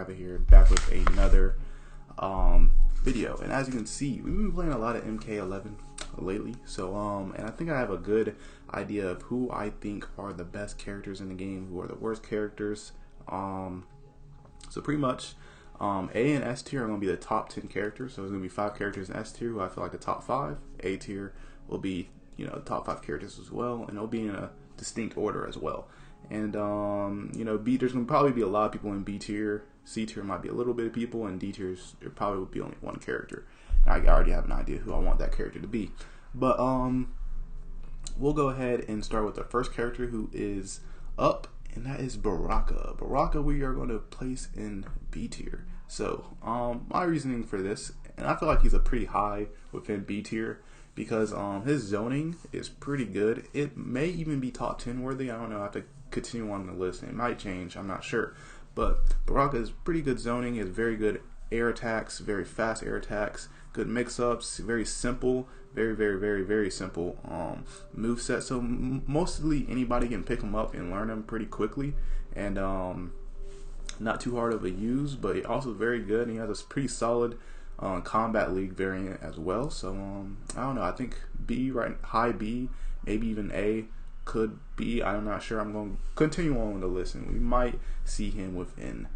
Rabbit here, back with another video. And as you can see, we've been playing a lot of MK11 lately. So and I think I have a good idea of who I think are the best characters in the game, who are the worst characters. So pretty much A and S tier are going to be the top 10 characters. So there's going to be 5 characters in S tier who I feel like the top 5. A tier will be, you know, the top 5 characters as well, and it'll be in a distinct order as well. And you know, there's gonna probably be a lot of people in B tier. C tier might be a little bit of people, and D tiers there probably would be only one character. And I already have an idea who I want that character to be. But we'll go ahead and start with the first character who is up, and that is Baraka. Baraka we are going to place in B tier. So my reasoning for this, and I feel like he's a pretty high within B tier, because his zoning is pretty good. It may even be top 10 worthy. I don't know. I have to continue on the list. It might change. I'm not sure. But Baraka is pretty good zoning. He has very good air attacks, very fast air attacks, good mix-ups, very simple, very simple moveset. So mostly anybody can pick him up and learn him pretty quickly, and not too hard of a use, but also very good. And he has a pretty solid Kombat League variant as well. So I don't know. I think B, right, high B, maybe even A could be. I'm not sure. I'm going to continue on with the list, and we might see him within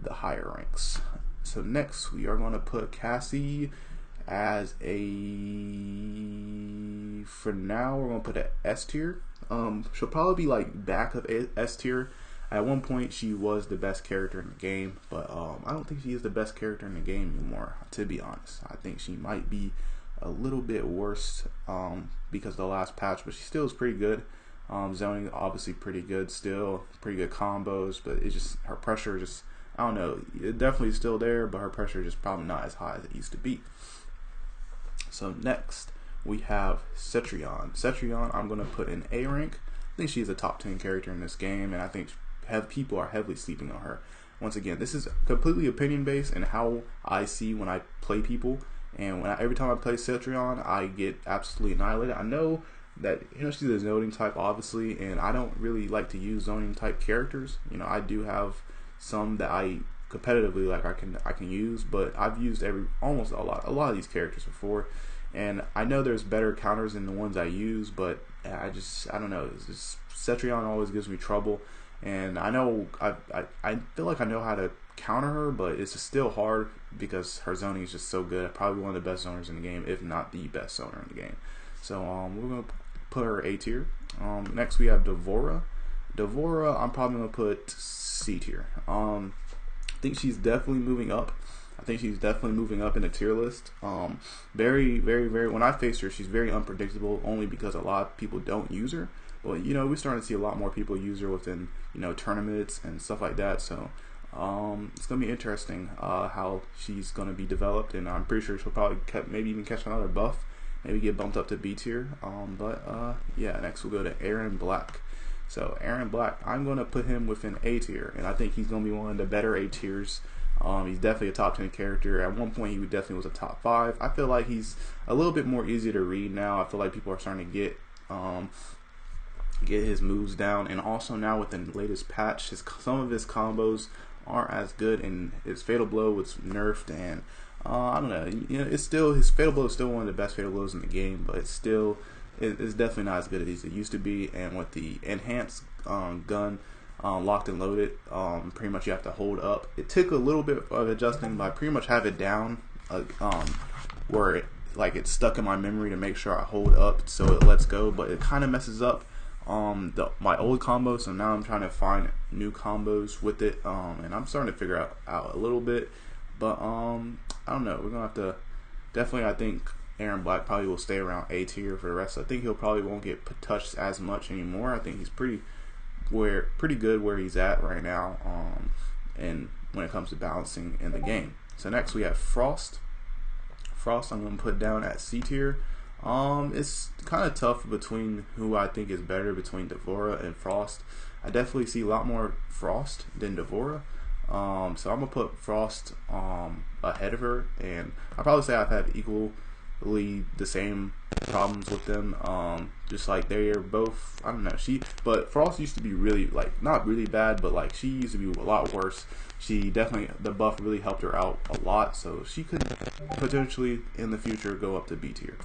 the higher ranks. So next we are going to put Cassie as a, for now we're going to put an S tier. She'll probably be like back of S tier. At one point, she was the best character in the game, but I don't think she is the best character in the game anymore, to be honest. I think she might be a little bit worse because of the last patch, but she still is pretty good. Zoning, obviously pretty good still, pretty good combos, but it's just, her pressure just, I don't know, it definitely is still there, but her pressure is just probably not as high as it used to be. So next, we have Cetrion. Cetrion, I'm going to put in A rank. I think she's a top 10 character in this game, and I think people are heavily sleeping on her. Once again, this is completely opinion based and how I see when I play people, and every time I play Cetrion, I get absolutely annihilated. I know that, you know, she's a zoning type obviously, and I don't really like to use zoning type characters. You know, I do have some that I competitively like I can use, but I've used almost a lot of these characters before, and I know there's better counters than the ones I use, but I don't know. Cetrion always gives me trouble. And I know I feel like I know how to counter her, but it's still hard because her zoning is just so good. Probably one of the best zoners in the game, if not the best zoner in the game. So we're gonna put her A tier. Next we have Devora. Devora, I'm probably gonna put C tier. I think she's definitely moving up. I think she's definitely moving up in the tier list. Very. When I face her, she's very unpredictable, only because a lot of people don't use her. But you know, we're starting to see a lot more people use her within, you know, tournaments and stuff like that. So it's gonna be interesting how she's gonna be developed, and I'm pretty sure she'll probably maybe even catch another buff, maybe get bumped up to B tier. Yeah, next we'll go to Aaron Black. So Aaron Black, I'm gonna put him within A tier, and I think he's gonna be one of the better A tiers. He's definitely a top 10 character. At one point, he definitely was a top 5. I feel like he's a little bit more easy to read now. I feel like people are starting to get his moves down, and also now with the latest patch, some of his combos aren't as good, and his fatal blow was nerfed, and I don't know, you know, it's still, his fatal blow is still one of the best fatal blows in the game, but it's definitely not as good as it used to be. And with the enhanced gun locked and loaded, pretty much you have to hold up. It took a little bit of adjusting, but I pretty much have it down where it's stuck in my memory to make sure I hold up so it lets go, but it kind of messes up my old combos, so now I'm trying to find new combos with it, and I'm starting to figure out a little bit, but I don't know, we're gonna have to definitely, I think Aaron Black probably will stay around A tier for the rest. I think he'll probably won't get touched as much anymore. I think he's pretty good where he's at right now, and when it comes to balancing in the game. So next we have Frost. Frost I'm gonna put down at C tier. It's kind of tough between who I think is better between Devora and Frost. I definitely see a lot more Frost than Devora. So I'm gonna put Frost ahead of her, and I probably say I've had equal the same problems with them. Just like they're both, I don't know. But Frost used to be really like not really bad, but like she used to be a lot worse. She definitely, the buff really helped her out a lot, so she could potentially in the future go up to B tier.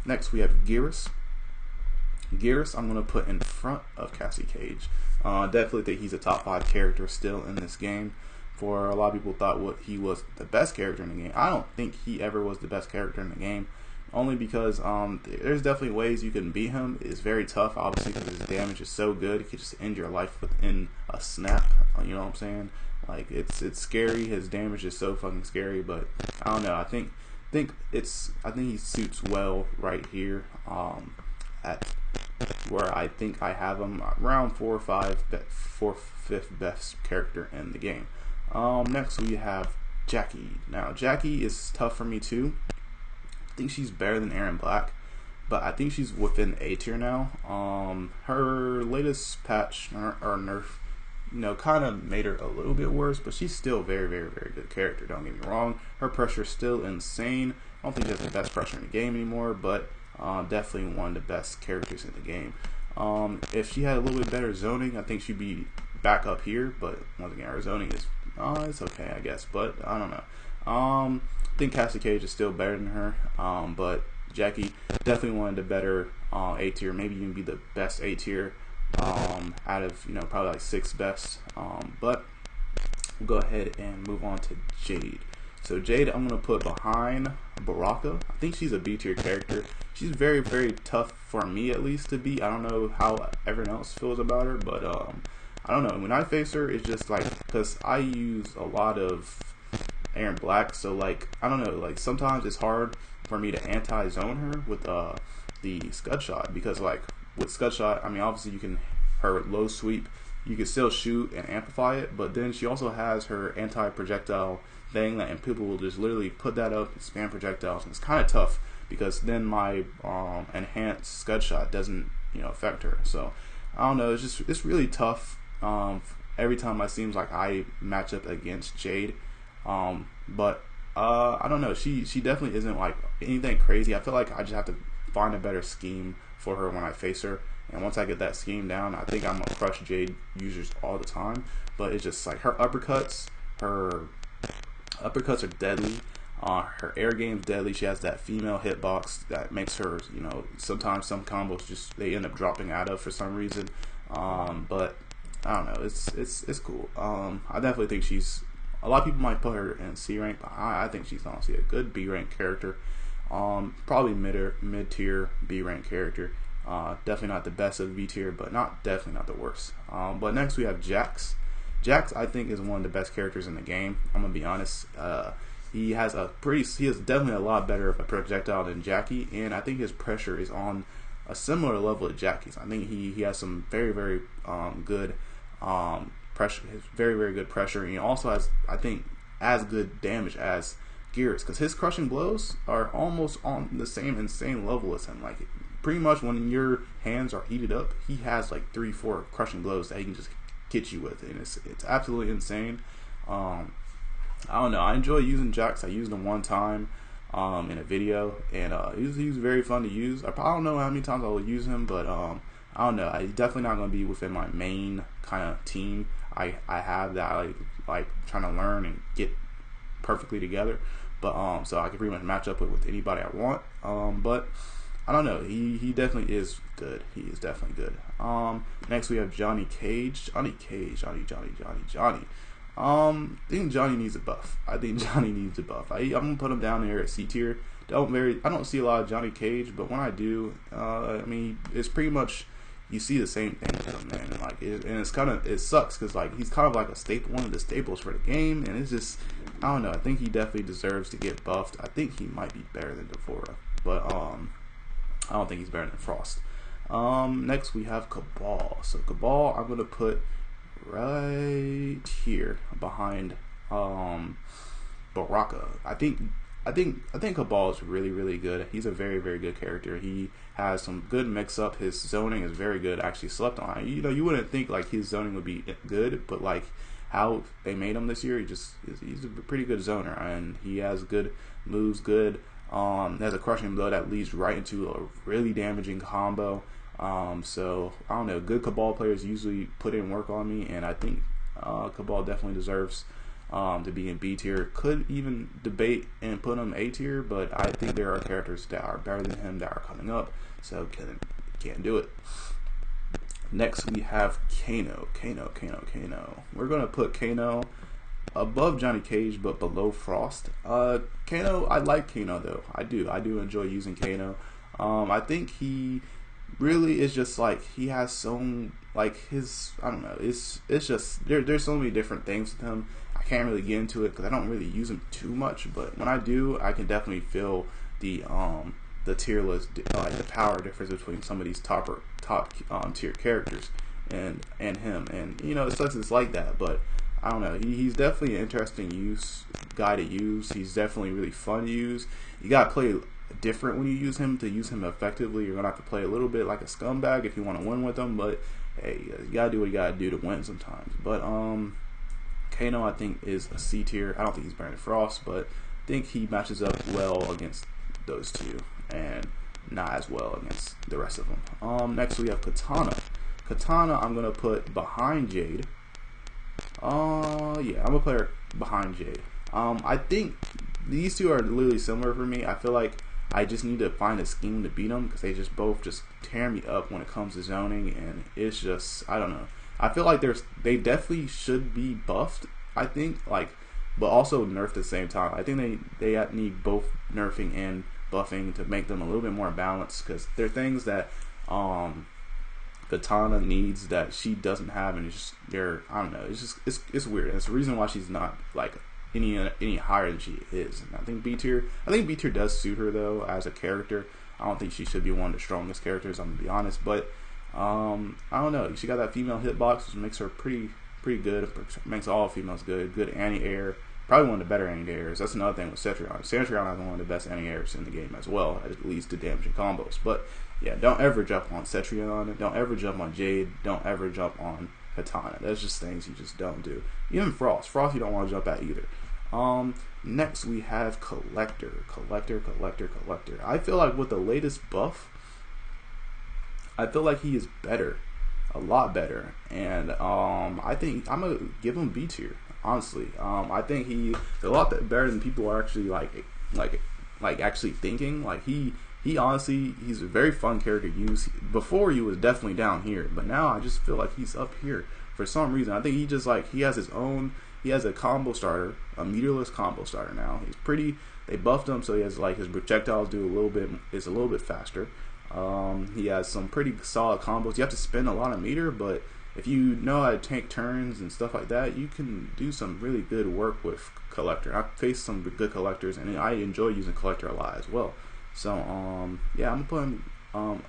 Next we have Geras. Geras I'm gonna put in front of Cassie Cage. Definitely think he's a top 5 character still in this game. For a lot of people thought he was the best character in the game. I don't think he ever was the best character in the game, only because there's definitely ways you can beat him. It's very tough, obviously, because his damage is so good. It could just end your life within a snap. You know what I'm saying? Like it's scary. His damage is so fucking scary. But I don't know. I think he suits well right here. At where I think I have him around 4 or 5, 5th best character in the game. Next we have Jackie. Now Jackie is tough for me too. I think she's better than Aaron Black, but I think she's within A tier now. Her latest patch or nerf, kind of made her a little bit worse, but she's still very, very, very good character. Don't get me wrong. Her pressure is still insane. I don't think that's the best pressure in the game anymore, but definitely one of the best characters in the game. If she had a little bit better zoning, I think she'd be back up here. But once again, her zoning is it's okay, I guess. But I don't know. I think Cassie Cage is still better than her. But Jackie definitely one of the better A tier, maybe even be the best A tier out of probably like 6 best. But we'll go ahead and move on to Jade. So Jade, I'm gonna put behind Baraka. I think she's a B tier character. She's very, very tough for me at least to beat. I don't know how everyone else feels about her, but I don't know. When I face her, it's just like because I use a lot of Aaron Black, so like I don't know. Like sometimes it's hard for me to anti-zone her with the Scud Shot because like with Scud Shot, I mean obviously you can her low sweep, you can still shoot and amplify it, but then she also has her anti-projectile thing, and people will just literally put that up and spam projectiles, and it's kind of tough because then my enhanced Scud Shot doesn't affect her. So I don't know, it's really tough every time it seems like I match up against Jade, but I don't know, she definitely isn't like anything crazy. I feel like I just have to find a better scheme for her when I face her, and once I get that scheme down, I think I'm gonna crush Jade users all the time. But it's just like her uppercuts are deadly. Her air game's deadly. She has that female hitbox that makes her, sometimes some combos just they end up dropping out of for some reason. But I don't know. It's cool. I definitely think she's. A lot of people might put her in C rank, but I think she's honestly a good B rank character. Probably mid tier B rank character. Definitely not the best of B tier, but definitely not the worst. But next we have Jax. Jax, I think, is one of the best characters in the game. I'm gonna be honest. He has definitely a lot better of a projectile than Jackie, and I think his pressure is on a similar level to Jackie's. I think he has some very, very good pressure. His very, very good pressure, and he also has, I think, as good damage as Geras, because his crushing blows are almost on the same insane level as him. Like pretty much when your hands are heated up, he has like 3-4 crushing blows that he can just get you with, and it's absolutely insane. I don't know, I enjoy using Jax. I used him one time in a video, and he was very fun to use. I don't know how many times I will use him, but I don't know, he's definitely not going to be within my main kind of team I have that I like trying to learn and get perfectly together, but so I can pretty much match up with anybody I want. But I don't know, he definitely is good. He is definitely good. Next we have Johnny Cage. Johnny. I think Johnny needs a buff. I'm gonna put him down there at C tier. I don't see a lot of Johnny Cage, but when I do, I mean, it's pretty much you see the same thing with him, man. And like, it sucks because like he's kind of like a staple, one of the staples for the game, and it's just, I don't know. I think he definitely deserves to get buffed. I think he might be better than Devora, but I don't think he's better than Frost. Next we have Cabal. So Cabal, I'm gonna put right here behind Baraka. I think Cabal is really, really good. He's a very, very good character. He has some good mix-up. His zoning is very good. I actually slept on it. You wouldn't think like his zoning would be good, but like how they made him this year, he's a pretty good zoner, and he has good moves, good Has a crushing blow that leads right into a really damaging combo. So I don't know. Good Cabal players usually put in work on me, and I think Cabal definitely deserves to be in B tier. Could even debate and put him A tier, but I think there are characters that are better than him that are coming up, so can't do it. Next we have Kano. We're gonna put Kano above Johnny Cage but below Frost. Kano, I like Kano though. I do enjoy using Kano. I think he really is just like, he has some, like, his, I don't know, it's just there's so many different things with him. I can't really get into it because I don't really use him too much, but when I do, I can definitely feel the tier list, like the power difference between some of these top tier characters and him. And you know, it's like that, but I don't know. He's definitely an interesting guy to use. He's definitely really fun to use. You gotta play different when you use him. To use him effectively, you're gonna have to play a little bit like a scumbag if you want to win with him. But hey, you gotta do what you gotta do to win sometimes. But Kano, I think, is a C tier. I don't think he's better than Frost, but I think he matches up well against those two and not as well against the rest of them. Next we have Katana. Katana, I'm gonna put behind Jade. Yeah, I'm gonna put her behind Jade. I think these two are literally similar for me. I feel like I just need to find a scheme to beat them because they just both just tear me up when it comes to zoning, and it's just, I don't know. I feel like they definitely should be buffed, I think, like, but also nerfed at the same time. I think they need both nerfing and buffing to make them a little bit more balanced, because there are things that Katana needs that she doesn't have, and it's just, I don't know, it's weird. And it's the reason why she's not like any higher than she is. And I think B tier does suit her though as a character. I don't think she should be one of the strongest characters, I'm gonna be honest, but I don't know. She got that female hitbox, which makes her pretty good. Makes all females good. Good anti-air. Probably one of the better anti-airs. That's another thing with Cetrion. Cetrion is one of the best anti-airs in the game as well. It leads to damaging combos. But yeah, don't ever jump on Cetrion. Don't ever jump on Jade. Don't ever jump on Katana. That's just things you just don't do. Even Frost. Frost you don't want to jump at either. Next we have Collector. I feel like with the latest buff, I feel like he is better, a lot better, and I think I'm gonna give him B tier. Honestly, I think he's a lot better than people are actually like actually thinking. Like he honestly, he's a very fun character to use. Before he was definitely down here, but now I just feel like he's up here for some reason. I think he just like he has his own. He has a combo starter, a meterless combo starter now. He's pretty. They buffed him, so he has like his projectiles do a little bit faster. He has some pretty solid combos. You have to spend a lot of meter, but if you know how to tank turns and stuff like that, you can do some really good work with Collector. I've faced some good Collectors, and I enjoy using Collector a lot as well. So yeah, I'm gonna put him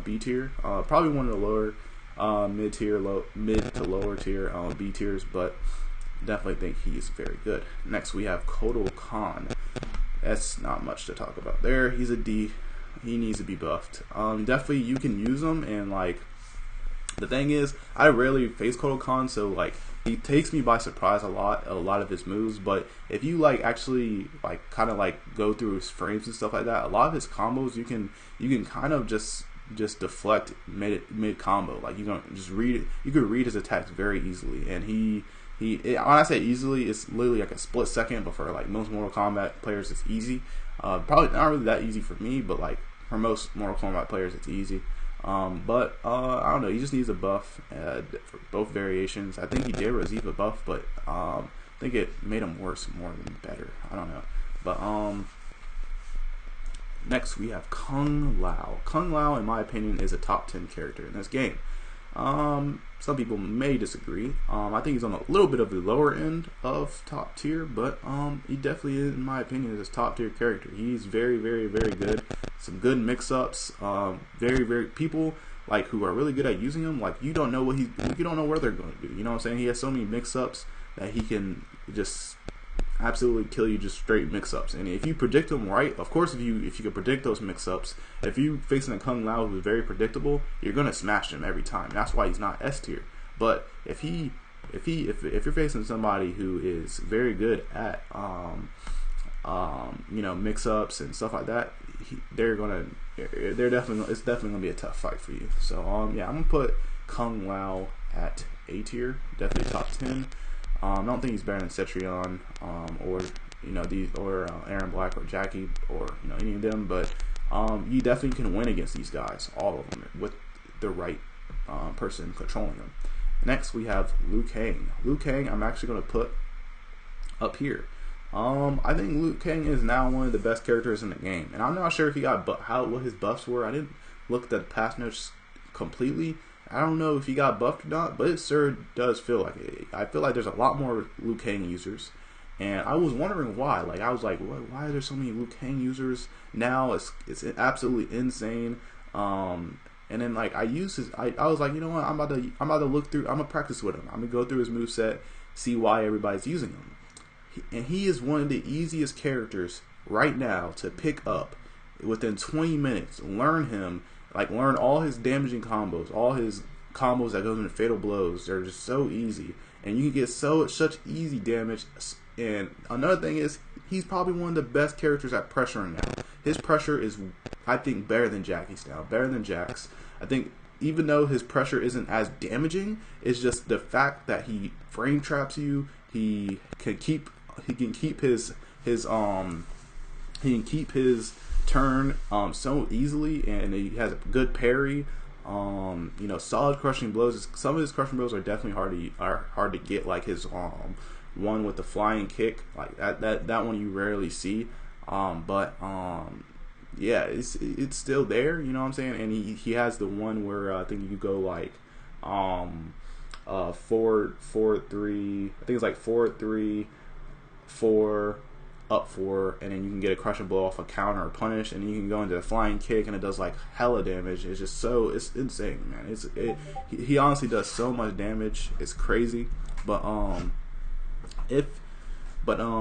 B tier. Probably one of the lower mid to lower tier B tiers, but definitely think he's very good. Next we have Kotal Khan. That's not much to talk about there. He's a D. He needs to be buffed. Definitely you can use him, and like the thing is, I rarely face Kotal Khan, so like he takes me by surprise a lot of his moves. But if you like actually like kind of like go through his frames and stuff like that, a lot of his combos you can kind of just deflect mid combo. Like you can just read it. You could read his attacks very easily, and when I say easily, it's literally like a split second, but for like most Mortal Kombat players, it's easy. Probably not really that easy for me, but like for most Mortal Kombat players, it's easy. But I don't know. He just needs a buff for both variations. I think he gave Raziv a buff, but I think it made him worse more than better. I don't know. But next we have Kung Lao. Kung Lao, in my opinion, is a top 10 character in this game. Some people may disagree. I think he's on a little bit of the lower end of top tier, but he definitely is, in my opinion, is a top tier character. He's very, very, very good. Some good mix-ups. Very, very people like who are really good at using him. Like you don't know you don't know what they're going to do. You know what I'm saying? He has so many mix-ups that he can just absolutely kill you, just straight mix-ups. And if you predict them right, of course, if you can predict those mix-ups, if you facing a Kung Lao who's very predictable, you're gonna smash him every time. That's why he's not S tier. But if you're facing somebody who is very good at mix-ups and stuff like that, it's definitely gonna be a tough fight for you. So yeah, I'm gonna put Kung Lao at A tier, definitely top 10. I don't think he's better than Cetrion or Aaron Black or Jackie or any of them, but you definitely can win against these guys, all of them, with the right person controlling them. Next we have Liu Kang. Liu Kang I'm actually gonna put up here. I think Liu Kang is now one of the best characters in the game, and I'm not sure if he got what his buffs were. I didn't look at the past notes completely. I don't know if he got buffed or not, but it sure does feel like it. I feel like there's a lot more Liu Kang users, and I was wondering why. Like I was like, why are there so many Liu Kang users now? It's absolutely insane. And then like I was like, you know what? I'm about to look through. I'm gonna practice with him. I'm gonna go through his moveset, see why everybody's using him. And he is one of the easiest characters right now to pick up within 20 minutes. Learn him, learn all his damaging combos, all his combos that goes into fatal blows. They're just so easy, and you can get such easy damage. And another thing is, he's probably one of the best characters at pressuring now. His pressure is, I think, better than Jackie's now, better than Jack's. I think even though his pressure isn't as damaging, it's just the fact that he frame traps you. He can keep his turn so easily, and he has a good parry. Solid crushing blows. Some of his crushing blows are definitely hard to get, like his one with the flying kick, like that one you rarely see. Yeah, it's still there. You know what I'm saying? And he has the one where I think you go like 4-3. I think it's like 4-3. 4 up 4, and then you can get a crushing blow off a counter or punish, and you can go into a flying kick, and it does like hella damage. It's just it's insane, man. He honestly does so much damage. It's crazy. But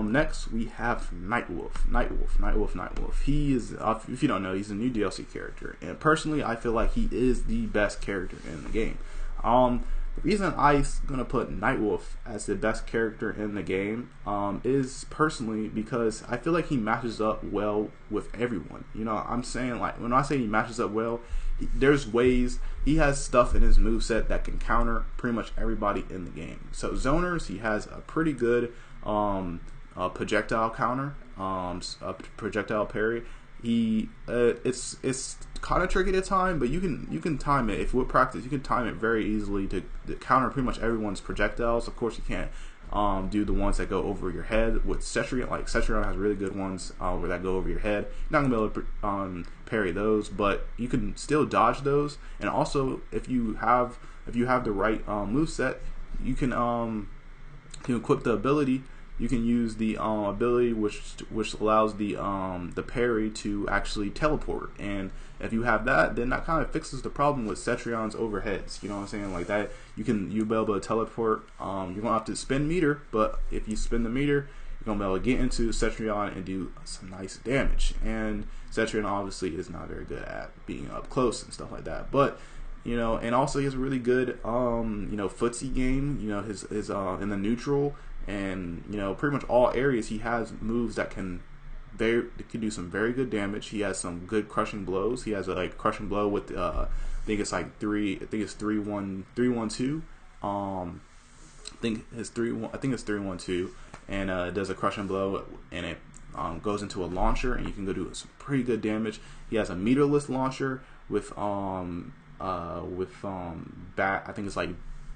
next we have Nightwolf. He is, if you don't know, he's a new DLC character, and personally I feel like he is the best character in the game. The reason I'm gonna put Nightwolf as the best character in the game is personally because I feel like he matches up well with everyone. I'm saying, like, when I say he matches up well, there's ways he has stuff in his moveset that can counter pretty much everybody in the game. So zoners, he has a pretty good projectile counter, a projectile parry. It's kind of tricky to time, but you can time it. If with practice, you can time it very easily to counter pretty much everyone's projectiles. Of course, you can't do the ones that go over your head. With Cetrion, Cetrion has really good ones where that go over your head. You're not gonna be able to parry those, but you can still dodge those. And also, if you have the right moveset, you can equip the ability. You can use the ability which allows the parry to actually teleport, and if you have that, then that kind of fixes the problem with Cetrion's overheads. You know what I'm saying? Like that, you'll be able to teleport. You're gonna have to spin meter, but if you spin the meter, you're gonna be able to get into Cetrion and do some nice damage. And Cetrion obviously is not very good at being up close and stuff like that, but and also he has a really good footsie game. His in the neutral. And pretty much all areas he has moves that can do some very good damage. He has some good crushing blows. He has a crushing blow with I think it's 3-1-2. I think it's 3-1-2, and it does a crushing blow, and it goes into a launcher, and you can go do some pretty good damage. He has a meterless launcher with back. I think it's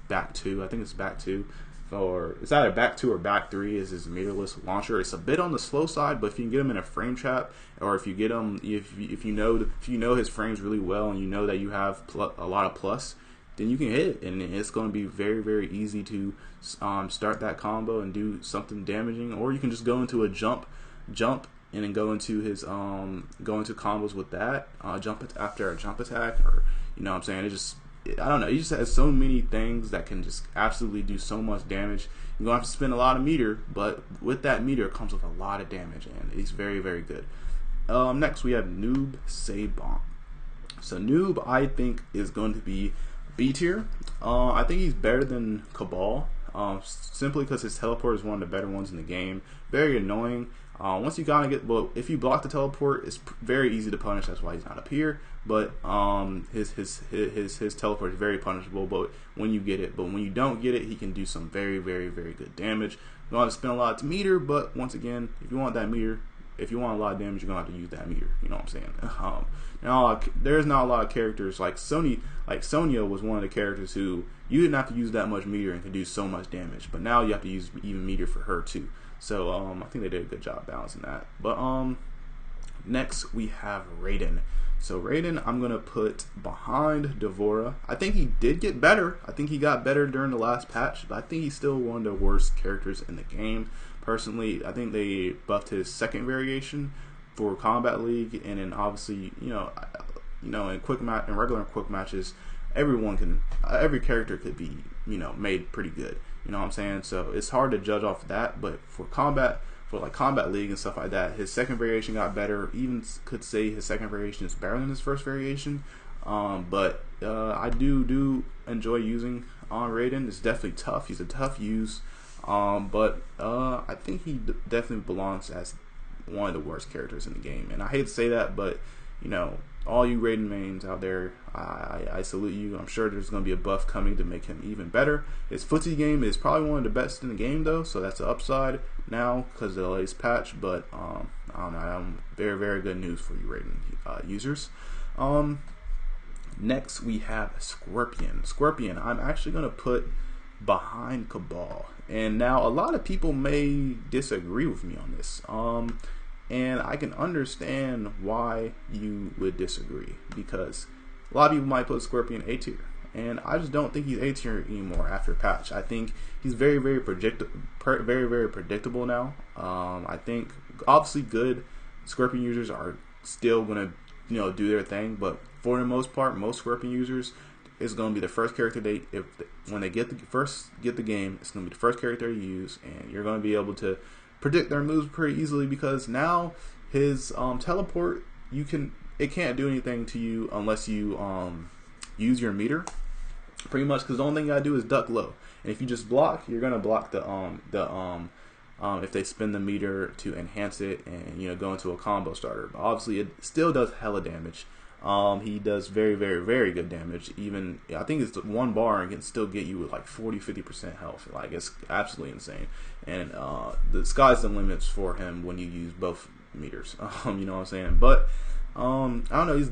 back 2. I think it's back 2. Or it's either back 2 or back 3 is his meterless launcher. It's a bit on the slow side, but if you can get him in a frame trap, or if you get him, if you know his frames really well, and you know that you have a lot of plus, then you can hit it, and it's going to be very, very easy to start that combo and do something damaging. Or you can just go into a jump, and then go into combos with that jump after a jump attack, or what I'm saying. I don't know. He just has so many things that can just absolutely do so much damage. You're going to have to spend a lot of meter, but with that meter comes with a lot of damage, and he's very, very good. Next, we have Noob Saibon. So Noob, I think, is going to be B tier. I think he's better than Cabal, simply because his teleport is one of the better ones in the game. Very annoying. Once you kind of get, well, if you block the teleport, it's very easy to punish. That's why he's not up here. But his teleport is very punishable. But when you get it, but when you don't get it, he can do some very, very, very good damage. You don't have to spend a lot to meter, but once again, if you want that meter, if you want a lot of damage, you're gonna have to use that meter. You know what I'm saying? Now there's not a lot of characters like Sony. Like Sonya was one of the characters who you didn't have to use that much meter and could do so much damage. But now you have to use even meter for her too. So I think they did a good job balancing that. But next we have Raiden. So Raiden, I'm gonna put behind Devora. I think he did get better. I think he got better during the last patch, but I think he's still one of the worst characters in the game. Personally, I think they buffed his second variation for Kombat League, and then obviously, in regular quick matches, every character could be, made pretty good. You know what I'm saying? So it's hard to judge off of that, but for Kombat League and stuff like that, his second variation got better. Even could say his second variation is better than his first variation. But I do enjoy using on Raiden. It's definitely tough. He's a tough use. But I think he definitely belongs as one of the worst characters in the game. And I hate to say that, but all you Raiden mains out there, I salute you. I'm sure there's going to be a buff coming to make him even better. His footsie game is probably one of the best in the game, though, so that's an upside now because of the latest patch. But I don't know. Very, very good news for you Raiden users. Next, we have Scorpion. Scorpion, I'm actually going to put behind Cabal. And now a lot of people may disagree with me on this. And I can understand why you would disagree, because a lot of people might put Scorpion A tier, and I just don't think he's A tier anymore after patch. I think he's very, very predictable now. I think obviously good Scorpion users are still gonna do their thing, but for the most part, most Scorpion users is going to be the first character when they get the game. It's going to be the first character you use, and you're going to be able to predict their moves pretty easily, because now his teleport, it can't do anything to you unless you use your meter, pretty much, because the only thing you gotta do is duck low, and if you just block, you're gonna block if they spin the meter to enhance it and go into a combo starter. But obviously it still does hella damage. He does very, very, very good damage. Even I think it's one bar and can still get you with like 40-50% health. Like, it's absolutely insane. And the sky's the limits for him when you use both meters. You know what I'm saying? But I don't know. He's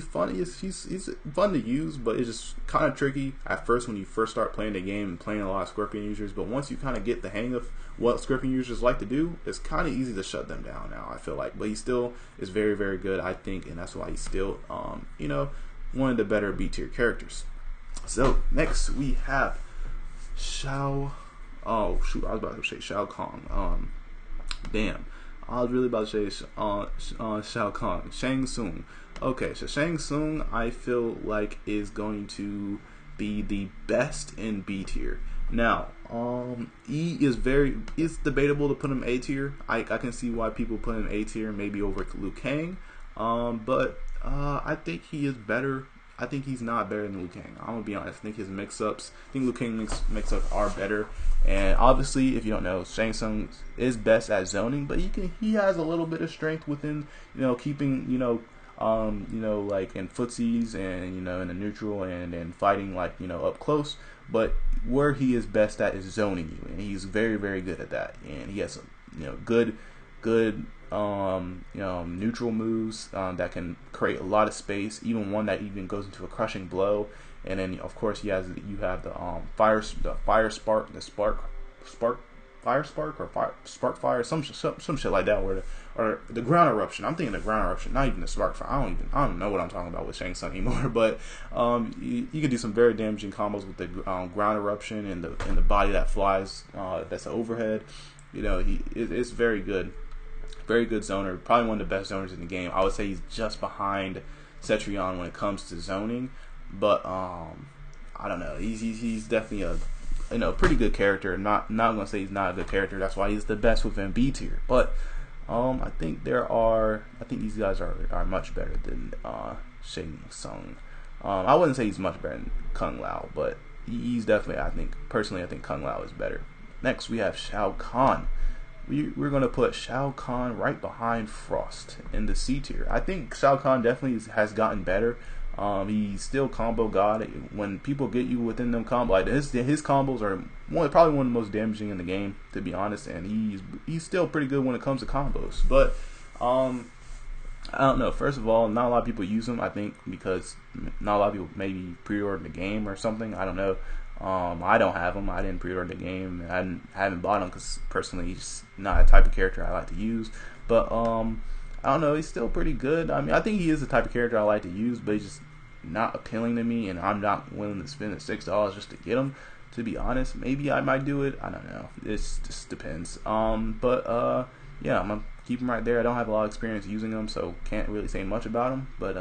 fun. He's fun to use, but it's just kind of tricky at first when you first start playing the game and playing a lot of Scorpion users. But once you kind of get the hang of what Scorpion users like to do, it's kind of easy to shut them down now, I feel like. But he still is very, very good, I think, and that's why he's still, one of the better B tier characters. So next we have Shao. Oh shoot, I was about to say Shao Kahn. Damn. I was really about to say Shao Kahn. Shang Tsung. Okay, so Shang Tsung, I feel like, is going to be the best in B tier. Now, it's debatable to put him A tier. I can see why people put him A tier, maybe over Liu Kang. But I think he is better. I think he's not better than Liu Kang. I'm gonna be honest. I think his mix-ups, Liu Kang mix-ups are better. And obviously, if you don't know, Shang Tsung is best at zoning, but he has a little bit of strength within, keeping, like in footsies and, in the neutral and fighting like, up close. But where he is best at is zoning you, and he's very, very good at that. And he has some, good neutral moves that can create a lot of space, even one that even goes into a crushing blow. And then of course you have the fire spark, some shit like that, or the ground eruption. I'm thinking the ground eruption, not even the spark fire. I don't know what I'm talking about with Shang Tsung anymore. But you can do some very damaging combos with the ground eruption and the body that flies. That's an overhead. It's very good. Very good zoner. Probably one of the best zoners in the game. I would say he's just behind Cetrion when it comes to zoning. But I don't know. He's definitely a pretty good character. Not gonna say he's not a good character. That's why he's the best within B tier. But I think these guys are much better than Shang Tsung. I wouldn't say he's much better than Kung Lao, but he's definitely. I think Kung Lao is better. Next we have Shao Kahn. we're gonna put Shao Kahn right behind Frost in the C tier. I think Shao Kahn definitely has gotten better. He's still combo god. When people get you within them combo, like his combos are probably one of the most damaging in the game, to be honest. And he's still pretty good when it comes to combos. But I don't know. First of all, not a lot of people use him. I think because not a lot of people maybe pre-ordered the game or something. I don't know. I don't have him. I didn't pre-order the game. I haven't bought him because personally he's not a type of character I like to use. But I don't know. He's still pretty good. I mean, I think he is the type of character I like to use, but he's just not appealing to me, and I'm not willing to spend the $6 just to get him. To be honest, maybe I might do it. I don't know. It just depends. Yeah, I'm gonna keep him right there. I don't have a lot of experience using him, so can't really say much about him. But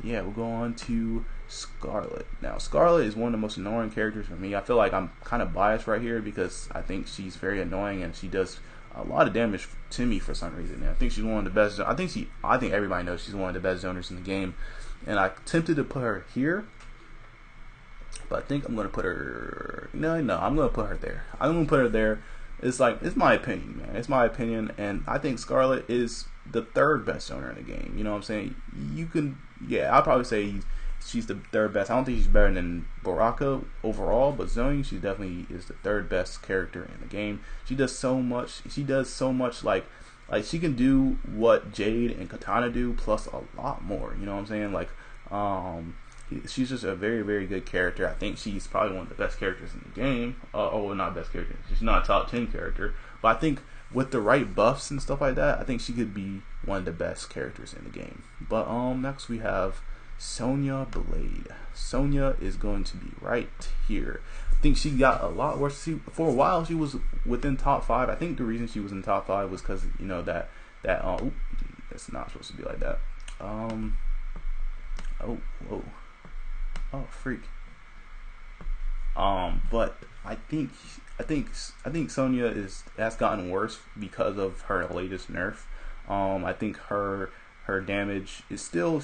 yeah, we'll go on to Scarlet. Now, Scarlet is one of the most annoying characters for me. I feel like I'm kind of biased right here because I think she's very annoying and she does a lot of damage to me for some reason. And I think she's one of the best. I think everybody knows she's one of the best zoners in the game. And I attempted to put her here, but I think I'm gonna put her. No, I'm gonna put her there. I'm gonna put her there. It's my opinion, man. It's my opinion, and I think Scarlet is the third best zoner in the game. You know what I'm saying? I'll probably say she's the third best. I don't think she's better than Baraka overall, but zoning, she definitely is the third best character in the game. She does so much. Like she can do what Jade and Katana do, plus a lot more. You know what I'm saying? Like, she's just a very, very good character. I think she's probably one of the best characters in the game. Not best character. She's not a top 10 character, but I think with the right buffs and stuff like that, I think she could be one of the best characters in the game. But next we have Sonya Blade. Sonya is going to be right here. I think she got a lot worse. For a while, she was within top 5. I think the reason she was in top 5 was because it's not supposed to be like that. Oh, freak. But I think Sonya has gotten worse because of her latest nerf. I think her damage is still,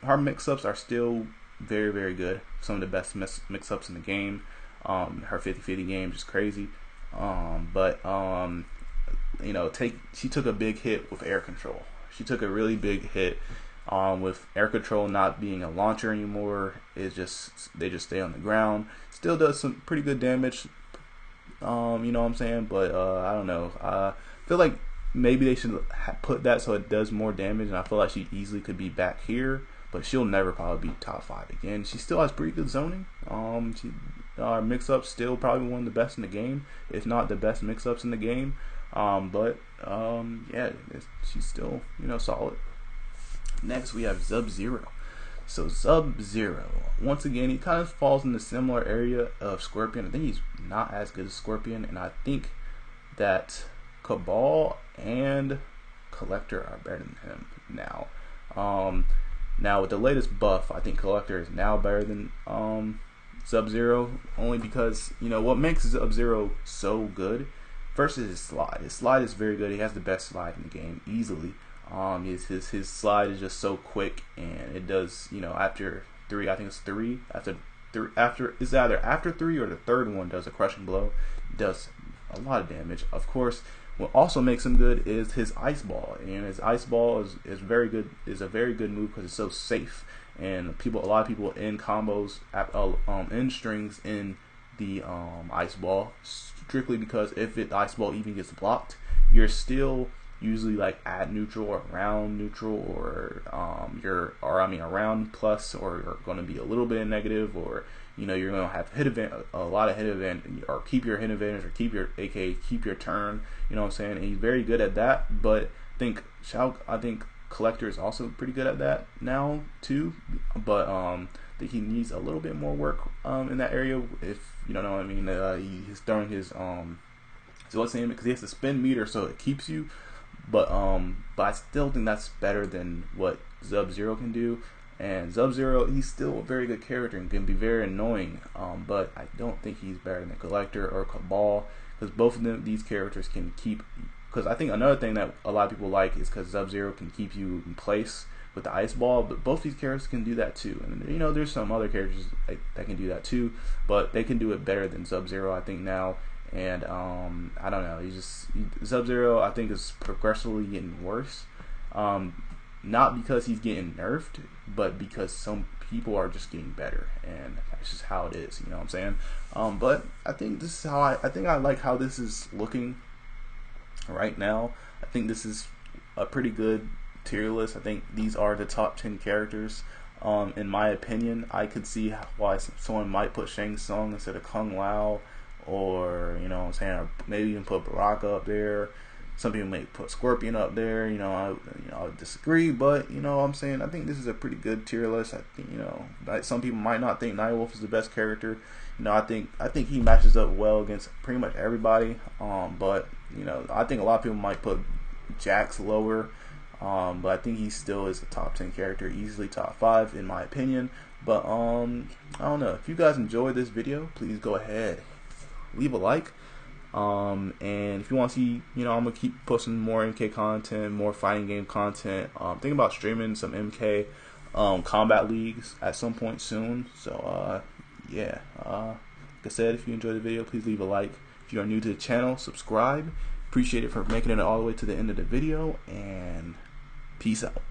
her mix-ups are still very, very good. Some of the best mix-ups in the game. Her 50-50 game is crazy. She took a big hit with air control. She took a really big hit with air control not being a launcher anymore. They just stay on the ground. Still does some pretty good damage. You know what I'm saying? But I don't know. I feel like maybe they should put that so it does more damage, and I feel like she easily could be back here, but she'll never probably be top 5 again. She still has pretty good zoning. Mix-ups still probably one of the best in the game, if not the best mix-ups in the game. She's still solid. Next we have Sub-Zero. So Sub-Zero, once again, he kind of falls in the similar area of Scorpion. I think he's not as good as Scorpion, and I think that Cabal and Collector are better than him now. Now with the latest buff, I think Collector is now better than Sub-Zero, only because what makes Sub-Zero so good. First is his slide. His slide is very good. He has the best slide in the game easily. His slide is just so quick, and it does after 3. I think it's 3. After it's either after 3 or the third one does a crushing blow. It does a lot of damage. Of course, what also makes him good is his ice ball, and his ice ball is very good. Is a very good move because it's so safe, and a lot of people in combos in strings in the ice ball strictly because if the ice ball even gets blocked, you're still usually like at neutral or around neutral, or around plus, or you're going to be a little bit negative, or you're going to have a lot of hit advantage, or keep your hit advantage, or keep your turn. You know what I'm saying? And he's very good at that. But I think Collector is also pretty good at that now too. But I think he needs a little bit more work in that area. If you don't know what I mean, he's throwing his because he has a spin meter, so it keeps you. But I still think that's better than what Sub-Zero can do. And Sub-Zero, he's still a very good character and can be very annoying. But I don't think he's better than Collector or Cabal, because both of these characters can keep. Because I think another thing that a lot of people like is because Sub-Zero can keep you in place with the ice ball, but both these characters can do that too. And there's some other characters that can do that too, but they can do it better than Sub-Zero, I think now. and I don't know. Sub-Zero, I think, is progressively getting worse. Not because he's getting nerfed, but because some people are just getting better, and that's just how it is. You know what I'm saying? But I think this is how I think I like how this is looking right now. I think this is a pretty good tier list. I think these are the top 10 characters. In my opinion, I could see why someone might put Shang Tsung instead of Kung Lao, or you know what I'm saying, or maybe even put Baraka up there. Some people may put Scorpion up there. I would disagree, but you know what I'm saying, I think this is a pretty good tier list. I think, some people might not think Nightwolf is the best character. I think he matches up well against pretty much everybody. But I think a lot of people might put Jax lower. But I think he still is a top 10 character, easily top 5 in my opinion. But I don't know. If you guys enjoyed this video, please go ahead, leave a like. And if you want to see, I'm gonna keep posting more MK content, more fighting game content. Thinking about streaming some MK combat leagues at some point soon. So yeah. Like I said, if you enjoyed the video, please leave a like. If you are new to the channel, subscribe. Appreciate it for making it all the way to the end of the video, and peace out.